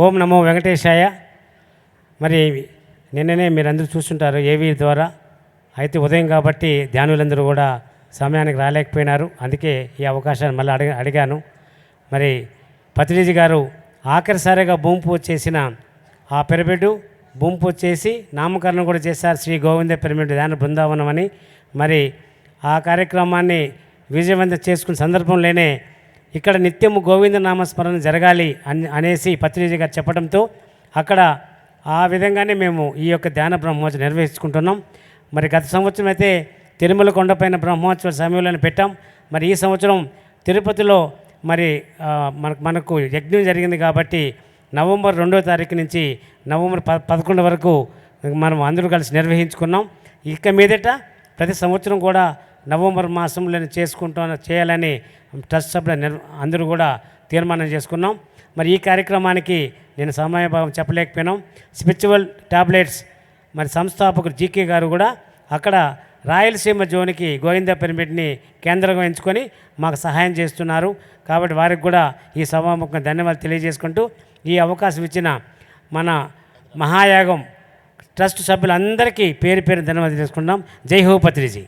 ఓం నమో వెంకటేశాయ. మరి నిన్ననే మీరందరూ చూస్తుంటారు ఏవీ ద్వారా. అయితే ఉదయం కాబట్టి ధ్యానులందరూ కూడా సమయానికి రాలేకపోయినారు. అందుకే ఈ అవకాశాన్ని మళ్ళీ అడిగాను. మరి పత్రిజీ గారు ఆఖరిసారిగా భూమి పూజ చేసిన ఆ పిరమిడ్ భూమి పూజ చేసి నామకరణం కూడా చేశారు, శ్రీ గోవింద పిరమిడ్ ధ్యాన బృందావనం అని. మరి ఆ కార్యక్రమాన్ని విజయవంతం చేసుకున్న సందర్భంలోనే ఇక్కడ నిత్యము గోవింద నామస్మరణ జరగాలి అనేసి పత్రిజీ గారు చెప్పడంతో అక్కడ ఆ విధంగానే మేము ఈ యొక్క ధ్యాన బ్రహ్మోత్సవం నిర్వహించుకుంటున్నాం. మరి గత సంవత్సరం అయితే తిరుమల కొండపైన బ్రహ్మోత్సవ సమయంలో పెట్టాం. మరి ఈ సంవత్సరం తిరుపతిలో మరి మనకు యజ్ఞం జరిగింది కాబట్టి నవంబర్ 2వ తారీఖు నుంచి నవంబర్ 11 వరకు మనం అందరూ కలిసి నిర్వహించుకున్నాం. ఇక మీదట ప్రతి సంవత్సరం కూడా నవంబర్ మాసంలో చేయాలని ట్రస్ట్ సభ్యులు అందరూ కూడా తీర్మానం చేసుకున్నాం. మరి ఈ కార్యక్రమానికి నేను సమయభావం చెప్పలేకపోయినాం. స్పిరిచువల్ టాబ్లెట్స్ మరి సంస్థాపకులు జీకే గారు కూడా అక్కడ రాయలసీమ జోన్కి గోవింద పిరమిడ్ని కేంద్రంగా ఎంచుకొని మాకు సహాయం చేస్తున్నారు. కాబట్టి వారికి కూడా ఈ సభాముఖంగా ధన్యవాదాలు తెలియజేసుకుంటూ ఈ అవకాశం ఇచ్చిన మన మహాయాగం ట్రస్ట్ సభ్యులందరికీ పేరు పేరు ధన్యవాదాలు చేసుకుంటాం. జై హో పత్రిజీ.